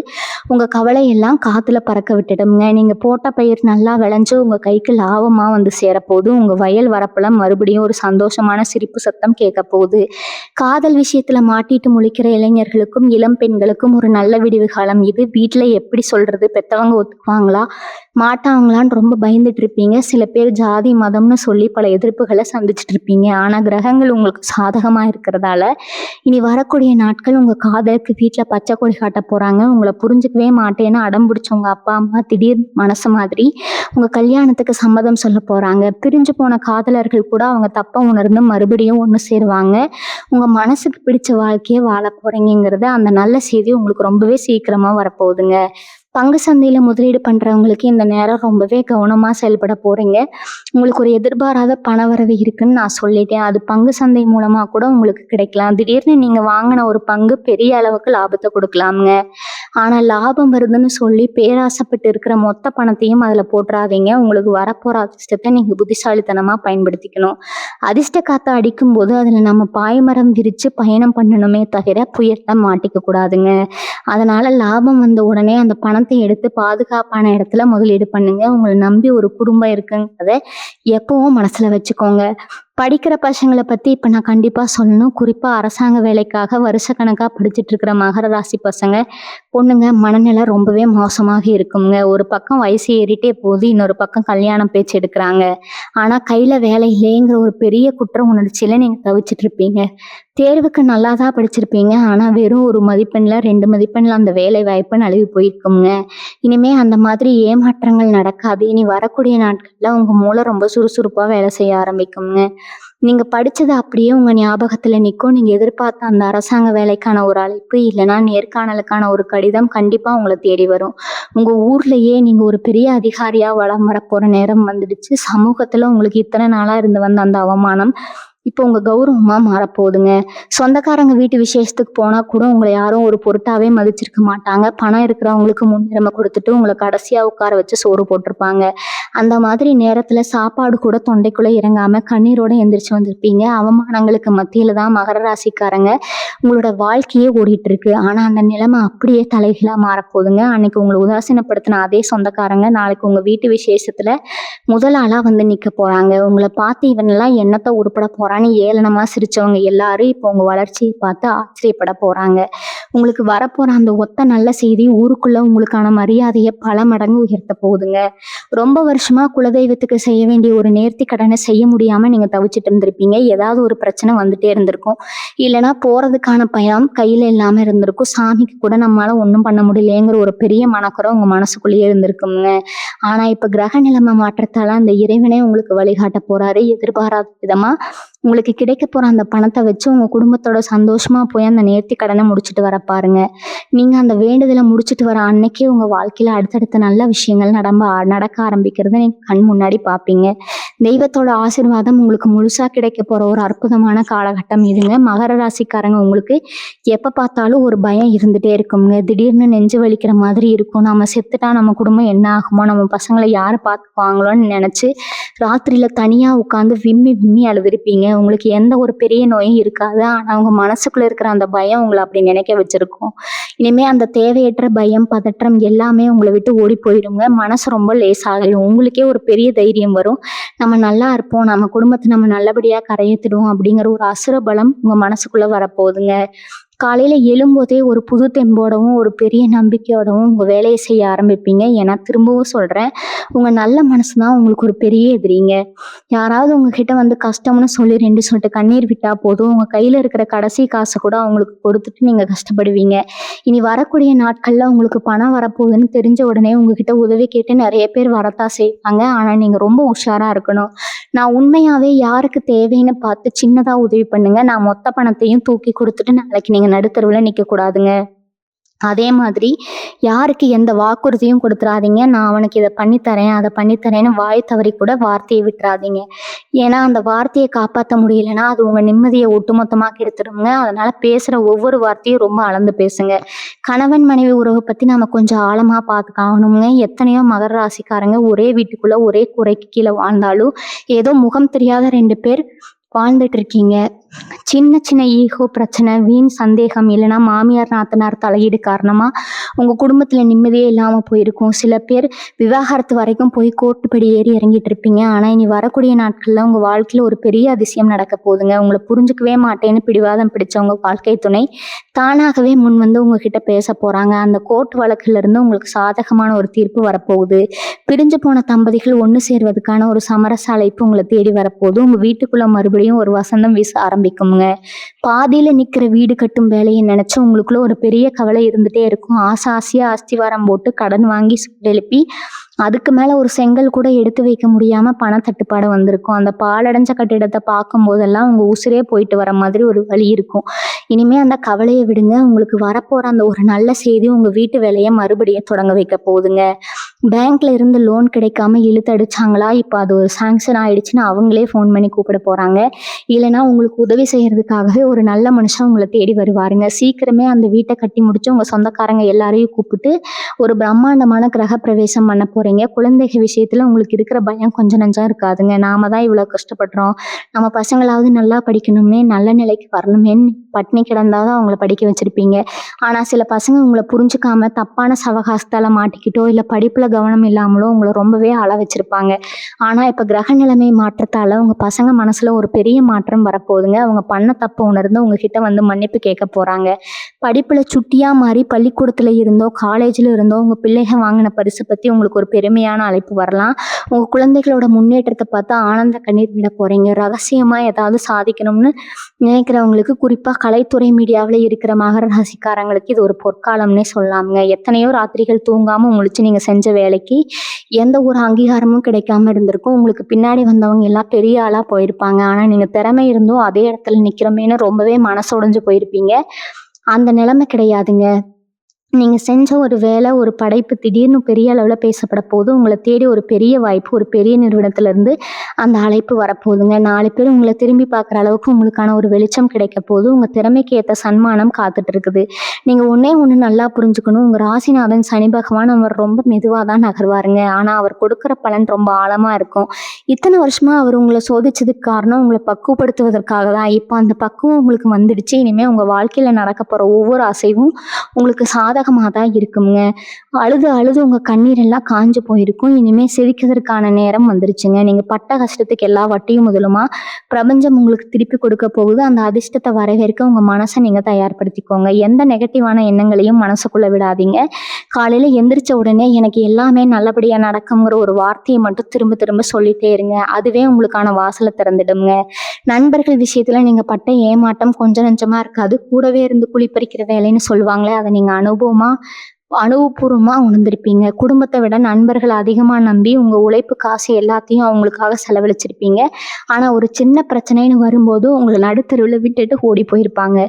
உங்க கவலை எல்லாம் காத்துல பறக்க விட்டுடுங்க. நீங்க போட்ட பயிர் நல்லா விளைஞ்சு உங்க கைக்கு லாபமா வந்து சேரப்போகுது. உங்க வயல் வரப்புல மறுபடியும் ஒரு சந்தோஷமான சிரிப்பு சத்தம் கேட்க போகுது. காதல் விஷயத்துல மாட்டிட்டு முழிக்கிற இளைஞர்களுக்கும் இளம் பெண்களுக்கும் ஒரு நல்ல விடிவு காலம் இது. வீட்டுல எப்படி சொல்றது, பெத்தவங்க ஒத்துக்குவாங்களா மாட்டாங்களான்னு ரொம்ப பயந்துட்டு இருப்பீங்க. சில பேர் ஜாதி மதம்னு சொல்லி பல எதிர்ப்புகளை சந்திச்சுட்டு இருப்பீங்க. ஆனா கிரகங்கள் உங்களுக்கு சாதகமா இருக்கிறதால இனி வரக்கூடிய நாட்கள் உங்க காதலுக்கு வீட்டுல பச்சை கொடி காட்ட போறாங்க. உங்களை புரிஞ்சுக்கவே மாட்டேன்னு அடம் பிடிச்சவங்க அப்பா அம்மா திடீர் மனசு மாதிரி உங்க கல்யாணத்துக்கு சம்மதம் சொல்ல போறாங்க. பிரிஞ்சு போன காதலர்கள் கூட அவங்க தப்ப உணர்ந்து மறுபடியும் ஒண்ணு சேருவாங்க. உங்க மனசுக்கு பிடிச்ச வாழ்க்கையை வாழ போறீங்கிறது அந்த நல்ல செய்தி உங்களுக்கு ரொம்பவே சீக்கிரமா வரப்போகுதுங்க. பங்கு சந்தையில முதலீடு பண்றவங்களுக்கு இந்த நேரம் ரொம்பவே கவனமா செயல்பட போறீங்க. உங்களுக்கு ஒரு எதிர்பாராத பணவரவு இருக்குன்னு நான் சொல்லிட்டேன். அது பங்கு சந்தை மூலமா கூட உங்களுக்கு கிடைக்கலாம். திடீர்னு நீங்க வாங்கின ஒரு பங்கு பெரிய அளவுக்கு லாபத்தை கொடுக்கலாமுங்க. ஆனா லாபம் வருதுன்னு சொல்லி பேராசைப்பட்டு இருக்கிற மொத்த பணத்தையும் அதுல போட்டுறாதீங்க. உங்களுக்கு வரப்போற அதிர்ஷ்டத்தை நீங்க புத்திசாலித்தனமா பயன்படுத்திக்கணும். அதிர்ஷ்ட காத்த அடிக்கும் போது அதுல நம்ம பாய்மரம் விரிச்சு பயணம் பண்ணணுமே தவிர புயல்ல மாட்டிக்க கூடாதுங்க. அதனால லாபம் வந்த உடனே அந்த பணத்தை எடுத்து பாதுகாப்பான இடத்துல முதலீடு பண்ணுங்க. உங்களை நம்பி ஒரு குடும்பம் இருக்குங்கிறத எப்பவும் மனசுல வச்சுக்கோங்க. படிக்கிற பசங்களை பத்தி இப்ப நான் கண்டிப்பா சொல்லணும். குறிப்பா அரசாங்க வேலைக்காக வருஷக்கணக்கா படிச்சுட்டு இருக்கிற மகர ராசி பசங்க பொண்ணுங்க மனநிலை ரொம்பவே மோசமாக இருக்குங்க. ஒரு பக்கம் வயசு ஏறிட்டே போகுது, இன்னொரு பக்கம் கல்யாணம் பேச்சு எடுக்கிறாங்க. ஆனா கையில வேலை இல்லைங்கிற ஒரு பெரிய குற்ற உணர்ச்சியில நீங்க தவிச்சிட்டு இருப்பீங்க. தேர்வுக்கு நல்லா தான் படிச்சிருப்பீங்க. ஆனா வெறும் 1 மதிப்பெண்ல 2 மதிப்பெண்ல அந்த வேலை வாய்ப்பு நழுவி போயிருக்குங்க. இனிமே அந்த மாதிரி ஏமாற்றங்கள் நடக்காது. இனி வரக்கூடிய நாட்கள்ல உங்க மூளை ரொம்ப சுறுசுறுப்பா வேலை செய்ய ஆரம்பிக்குங்க. நீங்க படிச்சது அப்படியே உங்க ஞாபகத்துல நிற்கும். நீங்க எதிர்பார்த்த அந்த அரசாங்க வேலைக்கான ஒரு அழைப்பு இல்லைன்னா நேர்காணலுக்கான ஒரு கடிதம் கண்டிப்பா உங்களை தேடி வரும். உங்க ஊர்லயே நீங்க ஒரு பெரிய அதிகாரியா வலம் வரப்போற நேரம் வந்துடுச்சு. சமூகத்துல உங்களுக்கு இத்தனை நாளா இருந்து வந்த அந்த அவமானம் இப்போ உங்க கௌரவமா மாறப்போகுதுங்க. சொந்தக்காரங்க வீட்டு விசேஷத்துக்கு போனா கூட உங்களை யாரும் ஒரு பொருட்டாவே மதிச்சிருக்க மாட்டாங்க. பணம் இருக்கிறவங்களுக்கு முன்னுரிமை கொடுத்துட்டு உங்களை கடைசியா உட்கார வச்சு சோறு போட்டிருப்பாங்க. அந்த மாதிரி நேரத்துல சாப்பாடு கூட தொண்டைக்குள்ள இறங்காம கண்ணீரோட எந்திரிச்சு வந்திருப்பீங்க. அவமானங்களுக்கு மத்தியில தான் மகர ராசிக்காரங்க உங்களோட வாழ்க்கையே ஓடிட்டு இருக்கு. ஆனா அந்த நிலைமை அப்படியே தலைகீழா மாறப்போகுதுங்க. அன்னைக்கு உங்களை உதாசீனப்படுத்தின அதே சொந்தக்காரங்க நாளைக்கு உங்க வீட்டு விசேஷத்துல முதல் ஆளா வந்து நிக்க போறாங்க. உங்களை பார்த்து இவனெல்லாம் என்னத்த உருப்பட போறான்னு ஏளனமா சிரிச்சவங்க எல்லாரும் இப்போ உங்க வளர்ச்சியை பார்த்து ஆச்சரியப்பட போறாங்க. உங்களுக்கு வரப்போற அந்த ஒத்த நல்ல செய்தி ஊருக்குள்ள உங்களுக்கான மரியாதையை பல மடங்கு உயர்த்த போகுதுங்க. ரொம்ப வருஷமா குலதெய்வத்துக்கு செய்ய வேண்டிய ஒரு நேர்த்தி கடனை செய்ய முடியாம நீங்க தவிச்சிட்டு இருந்திருப்பீங்க. ஏதாவது ஒரு பிரச்சனை வந்துட்டே இருந்திருக்கும். இல்லைன்னா போறதுக்கான பயம் கையில இல்லாம இருந்திருக்கும். சாமிக்கு கூட நம்மளால ஒண்ணும் பண்ண முடியலையேங்கிற ஒரு பெரிய மனக்குறை உங்க மனசுக்குள்ளேயே இருந்திருக்குங்க. ஆனா இப்ப கிரக நிலைமை மாற்றத்தால அந்த இறைவனே உங்களுக்கு வழிகாட்ட போறாரு. எதிர்பாராத விதமா உங்களுக்கு கிடைக்க போற அந்த பணத்தை வச்சு உங்க குடும்பத்தோட சந்தோஷமா போய் அந்த நேர்த்தி கடனை முடிச்சுட்டு வர பாருங்க. நீங்க அந்த வேண்டுதலை முடிச்சுட்டு வர அன்னைக்கே உங்க வாழ்க்கையில அடுத்தடுத்த நல்ல விஷயங்கள் நடக்க ஆரம்பிக்கிறத நீங்க கண் முன்னாடி பாப்பீங்க. தெய்வத்தோட ஆசீர்வாதம் உங்களுக்கு முழுசா கிடைக்க போற ஒரு அற்புதமான காலகட்டம் இதுங்க. மகர ராசிக்காரங்க உங்களுக்கு எப்ப பார்த்தாலும் ஒரு பயம் இருந்துட்டே இருக்குங்க. திடீர்னு நெஞ்சு வலிக்கிற மாதிரி இருக்கும். நம்ம செத்துட்டா நம்ம குடும்பம் என்ன ஆகுமோ, நம்ம பசங்களை யாரு பார்த்துக்குவாங்களோன்னு நினைச்சு ராத்திரியில தனியா உட்காந்து விம்மி விம்மி அழுதுருப்பீங்க. உங்களுக்கு எந்த ஒரு பெரிய நோயும் இருக்காது. ஆனா உங்க மனசுக்குள்ள இருக்கிற அந்த பயம் உங்களை அப்படி நினைக்க வச்சிருக்கும். இனிமே அந்த தேவையற்ற பயம், பதற்றம் எல்லாமே உங்களை விட்டு ஓடி போயிடுங்க. மனசு ரொம்ப லேசாகிடும். உங்களுக்கே ஒரு பெரிய தைரியம் வரும். நம்ம நல்லா இருப்போம், நம்ம குடும்பத்தை நம்ம நல்லபடியா கரையேத்திடுவோம் அப்படிங்கிற ஒரு அசுர பலம் உங்க மனசுக்குள்ள வரப்போகுதுங்க. காலையில எழும்போதே ஒரு புது தெம்போடவும் ஒரு பெரிய நம்பிக்கையோடவும் உங்க வேலையை செய்ய ஆரம்பிப்பீங்க. ஏன்னா திரும்பவும் சொல்றேன், உங்க நல்ல மனசுதான் உங்களுக்கு ஒரு பெரிய எதிரிங்க. யாராவது உங்ககிட்ட வந்து கஷ்டம்னு சொல்லி 2 சொட்டு கண்ணீர் விட்டா போதும், உங்க கையில இருக்கிற கடைசி காசை கூட அவங்களுக்கு கொடுத்துட்டு நீங்க கஷ்டப்படுவீங்க. இனி வரக்கூடிய நாட்கள்ல உங்களுக்கு பணம் வரப்போகுதுன்னு தெரிஞ்ச உடனே உங்ககிட்ட உதவி கேட்டு நிறைய பேர் வரத்தான் செய்வாங்க. ஆனா நீங்க ரொம்ப உஷாரா இருக்கணும். நான் உண்மையாவே யாருக்கு தேவைன்னு பார்த்து சின்னதா உதவி பண்ணுங்க. நான் மொத்த பணத்தையும் தூக்கி கொடுத்துட்டு நாளைக்கு நீங்க நடுத்தருவுல நிக்க கூடாதுங்க. அதே மாதிரி யாருக்கு எந்த வாக்குறுதியும் கொடுத்துறாதீங்க. நான் அவனுக்கு இதை பண்ணித்தரேன், அதை பண்ணித்தரேன்னு வாய் தவறி கூட வார்த்தையை விட்டுறாதீங்க. ஏன்னா அந்த வார்த்தையை காப்பாற்ற முடியலைன்னா அது உங்க நிம்மதியை ஒட்டுமொத்தமாக கெடுத்துடுங்க. அதனால பேசுற ஒவ்வொரு வார்த்தையும் ரொம்ப அளந்து பேசுங்க. கணவன் மனைவி உறவை பத்தி நம்ம கொஞ்சம் ஆழமா பார்த்துக்காகணுங்க. எத்தனையோ மகர ராசிக்காரங்க ஒரே வீட்டுக்குள்ள ஒரே கூரைக்கு கீழே வாழ்ந்தாலும் ஏதோ முகம் தெரியாத 2 பேர் வாழ்ந்துட்டு இருக்கீங்க. சின்ன சின்ன ஈகோ பிரச்சனை, வீண் சந்தேகம், இல்லைன்னா மாமியார் நாத்தனார் தலையீடு காரணமா உங்க குடும்பத்துல நிம்மதியே இல்லாம போயிருக்கும். சில பேர் விவாகரத்து வரைக்கும் போய் கோர்ட்டுப்படி ஏறி இறங்கிட்டு இருப்பீங்க. ஆனா இனி வரக்கூடிய நாட்கள்ல உங்க வாழ்க்கையில ஒரு பெரிய அதிசயம் நடக்க போகுதுங்க. உங்களை புரிஞ்சுக்கவே மாட்டேன்னு பிடிவாதம் பிடிச்சவங்க வாழ்க்கை துணை தானாகவே முன் வந்து உங்ககிட்ட பேச போறாங்க. அந்த கோர்ட் வழக்குல இருந்து உங்களுக்கு சாதகமான ஒரு தீர்ப்பு வரப்போகுது. பிரிஞ்சு போன தம்பதிகள் ஒண்ணு சேர்வதற்கான ஒரு சமரச அழைப்பு உங்களை தேடி வரப்போகுது. உங்க வீட்டுக்குள்ள மறுபடியும் ஒரு வசந்தம் வீச ஆரம்பிக்குங்க. பாதியில நிக்கிற வீடு கட்டும் வேலையை நினைச்சு உங்களுக்குள்ள ஒரு பெரிய கவலை இருந்துட்டே இருக்கும். ஆசையா அஸ்திவாரம் போட்டு கடன் வாங்கி எழுப்பி அதுக்கு மேல ஒரு செங்கல் கூட எடுத்து வைக்க முடியாம பண தட்டுப்பாடு வந்திருக்கும். அந்த பாழடைஞ்ச கட்டிடத்தை பார்க்கும் போதெல்லாம் உங்க உசிரே போயிட்டு வர மாதிரி ஒரு வழி இருக்கும். இனிமே அந்த கவலையை விடுங்க. உங்களுக்கு வரப்போற அந்த ஒரு நல்ல செய்தி உங்க வீட்டு வேலையை மறுபடியும் தொடங்க வைக்க போகுதுங்க. பேங்க்ல இருந்து லோன் கிடைக்காம இழுத்தடிச்சாங்களா, இப்போ அது ஒரு சாங்ஷன் ஆயிடுச்சுன்னு அவங்களே ஃபோன் பண்ணி கூப்பிட போறாங்க. இல்லைன்னா உங்களுக்கு உதவி செய்யறதுக்காகவே ஒரு நல்ல மனுஷன் உங்களை தேடி வருவாருங்க. சீக்கிரமே அந்த வீட்டை கட்டி முடிச்சு உங்க சொந்தக்காரங்க எல்லாரையும் கூப்பிட்டு ஒரு பிரம்மாண்டமான கிரக பிரவேசம் பண்ண போறீங்க. குழந்தைகள் விஷயத்துல உங்களுக்கு இருக்கிற பயம் கொஞ்சம் நஞ்சம் இருக்காதுங்க. நாம தான் இவ்வளவு கஷ்டப்படுறோம், நம்ம பசங்களாவது நல்லா படிக்கணுமே, நல்ல நிலைக்கு வரணுமேன்னு பட்னி கிடந்தாதான் அவங்கள படிக்க வச்சிருப்பீங்க. ஆனா சில பசங்க உங்களை புரிஞ்சுக்காம தப்பான சவகாசத்தால மாட்டிக்கிட்டோ இல்ல படிப்புல கவனம் இல்லாமலோ உங்களை ரொம்பவே அழ வச்சிருப்பாங்க. ஆனா இப்ப கிரக நிலைமை மாற்றத்தால உங்க பசங்க மனசுல ஒரு பெரிய மாற்றம் வரப்போகுதுங்க. அவங்க பண்ண தப்பு உணர்ந்து உங்ககிட்ட வந்து மன்னிப்பு கேட்க போறாங்க. படிப்புல சுட்டியா மாறி பள்ளிக்கூடத்துல இருந்தோ காலேஜ்ல இருந்தோ உங்க பிள்ளைங்க வாங்கின பரிசு பத்தி உங்களுக்கு ஒரு பெருமையான அழைப்பு வரலாம். உங்க குழந்தைகளோட முன்னேற்றத்தை பார்த்து ஆனந்த கண்ணீர் விட போறீங்க. ரகசியமா ஏதாவது சாதிக்கணும்னு நினைக்கிறவங்களுக்கு, குறிப்பா கலைத்துறை மீடியாவில் இருக்கிற மகர ராசிக்காரங்களுக்கு இது ஒரு பொற்காலம்னே சொல்லலாமுங்க. எத்தனையோ ராத்திரிகள் தூங்காம முழிச்சு நீங்க செஞ்ச வேலைக்கு எந்த ஒரு அங்கீகாரமும் கிடைக்காம இருந்திருக்கும். உங்களுக்கு பின்னாடி வந்தவங்க எல்லாம் பெரிய ஆளா போயிருப்பாங்க. ஆனா நீங்க திறமை இருந்தும் அதே இடத்துல நிக்கிறோமேன்னு ரொம்பவே மனசொடைஞ்சு போயிருப்பீங்க. அந்த நிலைமை கிடையாதுங்க. நீங்க செஞ்ச ஒரு வேலை, ஒரு படைப்பு திடீர்னு பெரிய அளவுல பேசப்பட போகுது. உங்களை தேடி ஒரு பெரிய வாய்ப்பு ஒரு பெரிய நிறுவனத்துல இருந்து அந்த அழைப்பு வரப்போகுதுங்க. 4 பேர் உங்களை திரும்பி பார்க்குற அளவுக்கு உங்களுக்கான ஒரு வெளிச்சம் கிடைக்க போகுது. உங்க திறமைக்கு ஏற்ற சன்மானம் காத்துட்டு இருக்குது. நீங்க ஒண்ணு நல்லா புரிஞ்சுக்கணும். உங்க ராசிநாதன் சனி பகவான் அவர் ரொம்ப மெதுவா தான் நகர்வாருங்க. ஆனா அவர் கொடுக்குற பலன் ரொம்ப ஆழமா இருக்கும். இத்தனை வருஷமா அவர் உங்களை சோதிச்சதுக்கு காரணம் உங்களை பக்குவப்படுத்துவதற்காக தான். இப்போ அந்த பக்குவம் உங்களுக்கு வந்துடுச்சு. இனிமே உங்க வாழ்க்கையில நடக்க போற ஒவ்வொரு அசைவும் உங்களுக்கு சாதகமாக தான் இருக்குங்க. அழுது அழுது உங்க கண்ணீர் எல்லாம் காஞ்சு போயிருக்கும். இனிமே சிரிக்கிறதுக்கான நேரம் வந்துருச்சுங்க. நீங்க பட்ட கஷ்டத்துக்கு எல்லா வட்டியும் முதலுமா பிரபஞ்சம் உங்களுக்கு திருப்பி கொடுக்க போகுது. அந்த அதிர்ஷ்டத்தை வரவேற்க உங்க மனசை நீங்க தயார்படுத்திக்கோங்க. எந்த நெகட்டிவான எண்ணங்களையும் மனசுக்குள்ள விடாதீங்க. காலையில எந்திரிச்ச உடனே எனக்கு எல்லாமே நல்லபடியா நடக்குங்கிற ஒரு வார்த்தையை மட்டும் திரும்ப திரும்ப சொல்லிட்டே இருங்க. அதுவே உங்களுக்கான வாசலை திறந்துடுங்க. நண்பர்கள் விஷயத்துல நீங்க பட்ட ஏமாற்றம் கொஞ்சம் நஞ்சமா இருக்காது. கூடவே இருந்து குழிப்பறிக்கிற வேலைன்னு சொல்லுவாங்களே, அதை நீங்க அனுபவபூர்வமா உணர்ந்திருப்பீங்க. குடும்பத்தை விட நண்பர்கள் அதிகமா நம்பி உங்க உழைப்பு காசு எல்லாத்தையும் அவங்களுக்காக செலவழிச்சிருப்பீங்க. ஆனா ஒரு சின்ன பிரச்சனைன்னு வரும்போது உங்களை நடுத்தெருவில் விட்டுட்டு ஓடி போயிருப்பாங்க.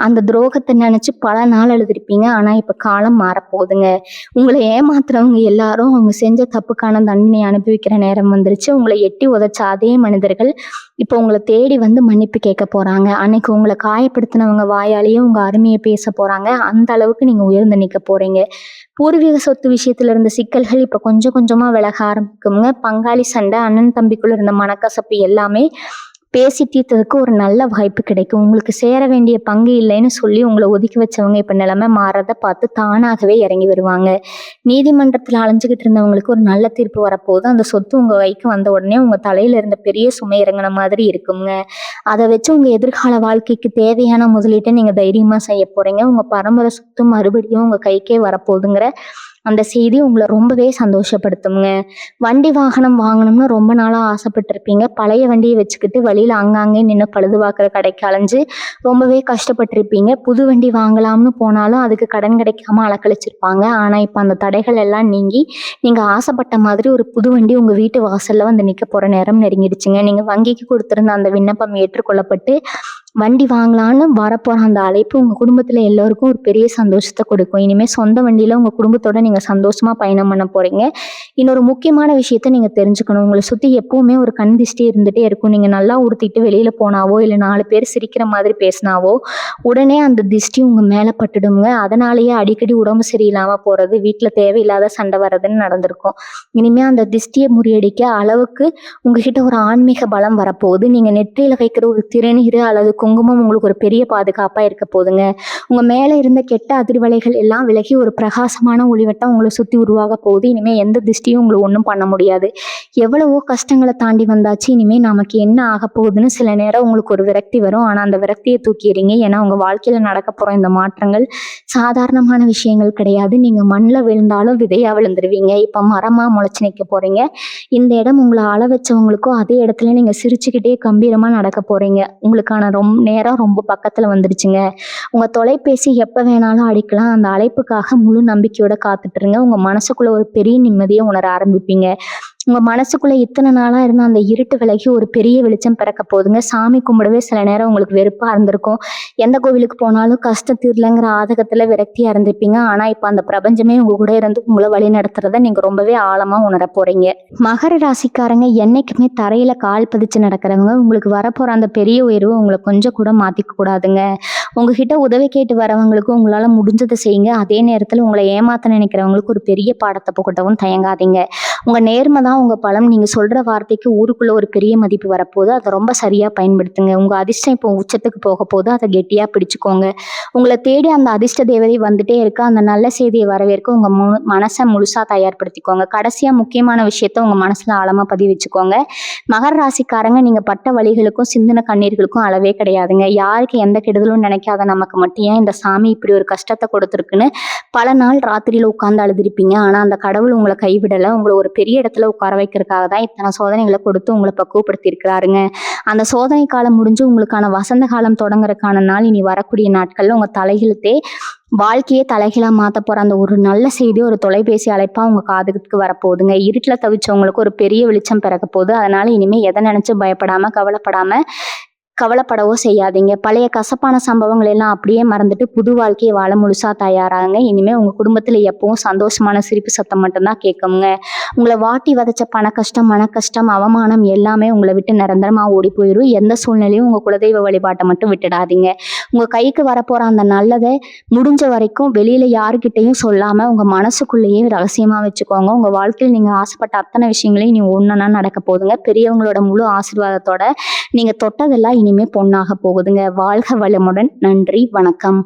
அந்த துரோகத்தை நினைச்சு பல நாள் எழுதிருப்பீங்க. ஆனா இப்ப காலம் மாறப்போகுதுங்க. உங்களை ஏமாத்துறவங்க எல்லாரும் அவங்க செஞ்ச தப்புக்கான தண்டனை அனுபவிக்கிற நேரம் வந்துருச்சு. உங்களை எட்டி உதைச்ச அதே மனிதர்கள் இப்போ உங்களை தேடி வந்து மன்னிப்பு கேட்க போறாங்க. அன்னைக்கு உங்களை காயப்படுத்தினவங்க வாயாலேயே உங்க அருமையை பேச போறாங்க. அந்த அளவுக்கு நீங்க உயர்ந்து நிக்க போறீங்க. பூர்வீக சொத்து விஷயத்துல இருந்த சிக்கல்கள் இப்ப கொஞ்சம் கொஞ்சமா விலக ஆரம்பிக்குங்க. பங்காளி சண்டை, அண்ணன் தம்பிக்குள்ள இருந்த மனக்கசப்பு எல்லாமே பேசி தீர்த்ததுக்கு ஒரு நல்ல வாய்ப்பு கிடைக்கும். உங்களுக்கு சேர வேண்டிய பங்கு இல்லைன்னு சொல்லி உங்களை ஒதுக்கி வச்சவங்க இப்ப நிலைமை மாறதை பார்த்து தானாகவே இறங்கி வருவாங்க. நீதிமன்றத்துல அலைஞ்சுக்கிட்டு இருந்தவங்களுக்கு ஒரு நல்ல தீர்ப்பு வரப்போகுது. அந்த சொத்து உங்க கைக்கு வந்த உடனே உங்க தலையில இருந்த பெரிய சுமை இறங்கின மாதிரி இருக்குங்க. அதை வச்சு உங்க எதிர்கால வாழ்க்கைக்கு தேவையான முதலீட்டை நீங்க தைரியமா செய்ய போறீங்க. உங்க பரம்பரை சொத்து மறுபடியும் உங்க கைக்கே வரப்போகுதுங்கிற அந்த செய்தி உங்களை ரொம்பவே சந்தோஷப்படுத்துங்க. வண்டி வாகனம் வாங்கணும்னு ரொம்ப நாளா ஆசைப்பட்டிருப்பீங்க. பழைய வண்டியை வச்சுக்கிட்டு வழியில அங்கங்கே நின்று பழுதுபார்க்குற கடைக்கு அலைஞ்சு ரொம்பவே கஷ்டப்பட்டிருப்பீங்க. புது வண்டி வாங்கலாம்னு போனாலும் அதுக்கு கடன் கிடைக்காம அலக்கழிச்சிருப்பாங்க. ஆனா இப்ப அந்த தடைகள் எல்லாம் நீங்கி நீங்க ஆசைப்பட்ட மாதிரி ஒரு புது வண்டி உங்க வீட்டு வாசல்ல வந்து நிக்க போற நேரம் நெருங்கிடுச்சுங்க. நீங்க வங்கிக்கு கொடுத்திருந்த அந்த விண்ணப்பம் ஏற்றுக்கொள்ளப்பட்டு வண்டி வாங்கலான்னு வரப்போற அந்த அழைப்பு உங்க குடும்பத்துல எல்லோருக்கும் ஒரு பெரிய சந்தோஷத்தை கொடுக்கும். இனிமே சொந்த வண்டியில உங்க குடும்பத்தோட நீங்க சந்தோஷமா பயணம் பண்ண போறீங்க. இன்னொரு முக்கியமான விஷயத்த நீங்க தெரிஞ்சுக்கணும். உங்களை சுத்தி எப்பவுமே ஒரு கண் திஷ்டி இருந்துட்டே இருக்கும். நீங்க நல்லா உடுத்திட்டு வெளியில போனாவோ இல்ல 4 பேர் சிரிக்கிற மாதிரி பேசினாவோ உடனே அந்த திஷ்டி உங்க மேல பட்டுடுங்க. அதனாலேயே அடிக்கடி உடம்பு சரியில்லாம போறது, வீட்டுல தேவையில்லாத சண்டை வர்றதுன்னு நடந்திருக்கும். இனிமே அந்த திஷ்டியை முறியடிக்க அளவுக்கு உங்ககிட்ட ஒரு ஆன்மீக பலம் வரப்போகுது. நீங்க நெற்றியில வைக்கிற ஒரு திருநீர் அல்லது குங்குமம் உங்களுக்கு ஒரு பெரிய பாதுகாப்பா இருக்க போகுதுங்க. உங்க மேல இருந்த கெட்ட அதிர்வலைகள் எல்லாம் விலகி ஒரு பிரகாசமான ஒளிவட்டம் உங்களை சுத்தி உருவாக போகுது. இனிமே எந்த திஷ்டியும் உங்களை ஒன்றும் பண்ண முடியாது. எவ்வளவோ கஷ்டங்களை தாண்டி வந்தாச்சு. இனிமே நமக்கு என்ன ஆக போகுதுன்னு சில நேரம் உங்களுக்கு ஒரு விரக்தி வரும். ஆனா அந்த விரக்தியை தூக்கிடுறீங்க. ஏன்னா உங்க வாழ்க்கையில நடக்க போற இந்த மாற்றங்கள் சாதாரணமான விஷயங்கள் கிடையாது. நீங்க மண்ணில் விழுந்தாலும் விதையா விழுந்துருவீங்க. இப்ப மரமா முளைச்சு நிற்க போறீங்க. இந்த இடம் உங்களை அள வச்சவங்களுக்கும் அதே இடத்துல நீங்க சிரிச்சுக்கிட்டே கம்பீரமா நடக்க போறீங்க. உங்களுக்கான நேரம் ரொம்ப பக்கத்துல வந்துருச்சுங்க. உங்க தொலைபேசி எப்ப வேணாலும் அடிக்கலாம். அந்த அழைப்புக்காக முழு நம்பிக்கையோட காத்துட்டுருங்க. உங்க மனசுக்குள்ள ஒரு பெரிய நிம்மதியை உணர ஆரம்பிப்பீங்க. உங்க மனசுக்குள்ள இத்தனை நாளா இருந்த அந்த இருட்டு விலகி ஒரு பெரிய வெளிச்சம் பிறக்க போகுதுங்க. சாமி கும்பிடவே சில நேரம் உங்களுக்கு வெறுப்பா இருந்திருக்கும். எந்த கோவிலுக்கு போனாலும் கஷ்டம் தீரலைங்கிற ஆதகத்துல விரக்தியா இருந்திருப்பீங்க. ஆனா இப்ப அந்த பிரபஞ்சமே உங்க கூட இருந்து உங்களை வழி நடத்துறத நீங்க ரொம்பவே ஆழமா உணர போறீங்க. மகர ராசிக்காரங்க என்னைக்குமே தரையில கால் பதிச்சு நடக்கிறவங்க. உங்களுக்கு வரப்போற அந்த பெரிய உயர்வு உங்களை கொஞ்சம் கூட மாத்திக்க கூடாதுங்க. உங்ககிட்ட உதவி கேட்டு வரவங்களுக்கு உங்களால முடிஞ்சதை செய்யுங்க. அதே நேரத்துல உங்களை ஏமாத்த நினைக்கிறவங்களுக்கு ஒரு பெரிய பாடத்தை புகட்டவும் தயங்காதீங்க. உங்க நேர்மை தான் உங்க பலம். நீங்க சொல்ற வார்த்தைக்கு ஊருக்குள்ள ஒரு பெரிய மதிப்பு வரப்போகுது. அதை ரொம்ப சரியா பயன்படுத்துங்க. உங்க அதிர்ஷ்டம் இப்போ உச்சத்துக்கு போக போது. அதை கெட்டியா பிடிச்சுக்கோங்க. உங்களை தேடி அந்த அதிர்ஷ்ட தேவதை வந்துட்டே இருக்கு. அந்த நல்ல செய்தியை வரவேற்க உங்க மனசை முழுசா தயார்படுத்திக்கோங்க. கடைசியா முக்கியமான விஷயத்த உங்க மனசுல ஆழமா பதிவு வச்சுக்கோங்க. மகர ராசிக்காரங்க, நீங்க பட்ட வலிகளுக்கும் சிந்தின கண்ணீர்களுக்கும் அளவே கிடையாதுங்க. யாருக்கு எந்த கெடுதலும் நினைக்காத நமக்கு மட்டும் ஏன் இந்த சாமி இப்படி ஒரு கஷ்டத்தை கொடுத்துருக்குன்னு பல நாள் ராத்திரியில உட்கார்ந்து அழுதுருப்பீங்க. ஆனா அந்த கடவுள் உங்களை கைவிடல. உங்களை ஒரு பெரிய இடத்துல உட்கார வைக்கிறதுக்காக தான் இத்தனை சோதனைகளை கொடுத்து உங்களை பக்குவப்படுத்தி இருக்கிறாருங்க. அந்த சோதனை காலம் முடிஞ்சு உங்களுக்கான வசந்த காலம் தொடங்குறதுக்கான நாள் இனி வரக்கூடிய நாட்கள்ல உங்க தலைகளுத்தே வாழ்க்கையே தலைகீழா மாத்த போற அந்த ஒரு நல்ல செய்தி ஒரு தொலைபேசி அழைப்பா உங்க காதுக்கு வரப்போகுதுங்க. இருட்டுல தவிச்சவங்களுக்கு ஒரு பெரிய வெளிச்சம் பிறக்க போகுது. அதனால இனிமே எதை நினைச்சு பயப்படாம கவலைப்படவோ செய்யாதீங்க. பழைய கசப்பான சம்பவங்கள் எல்லாம் அப்படியே மறந்துட்டு புது வாழ்க்கையை வாழ முழுசா தயாராகுங்க. இனிமே உங்க குடும்பத்துல எப்பவும் சந்தோஷமான சிரிப்பு சத்தம் மட்டும்தான் கேட்குங்க. உங்களை வாட்டி வதைச்ச பண கஷ்டம், மன கஷ்டம், அவமானம் எல்லாமே உங்களை விட்டு நிரந்தரமா ஓடி போயிடும். எந்த சூழ்நிலையும் உங்க குலதெய்வ வழிபாட்டை மட்டும் விட்டுடாதீங்க. உங்க கைக்கு வரப்போற அந்த நல்லதை முடிஞ்ச வரைக்கும் வெளியில யாருக்கிட்டையும் சொல்லாம உங்க மனசுக்குள்ளேயே ரகசியமா வச்சுக்கோங்க. உங்க வாழ்க்கையில் நீங்க ஆசைப்பட்ட அத்தனை விஷயங்களையும் நீ ஒண்ணுன்னா நடக்க போகுதுங்க. பெரியவங்களோட முழு ஆசீர்வாதத்தோட நீங்க தொட்டதெல்லாம் இனிமே பொன்னாக போகுதுங்க. வாழ்க வளமுடன். நன்றி, வணக்கம்.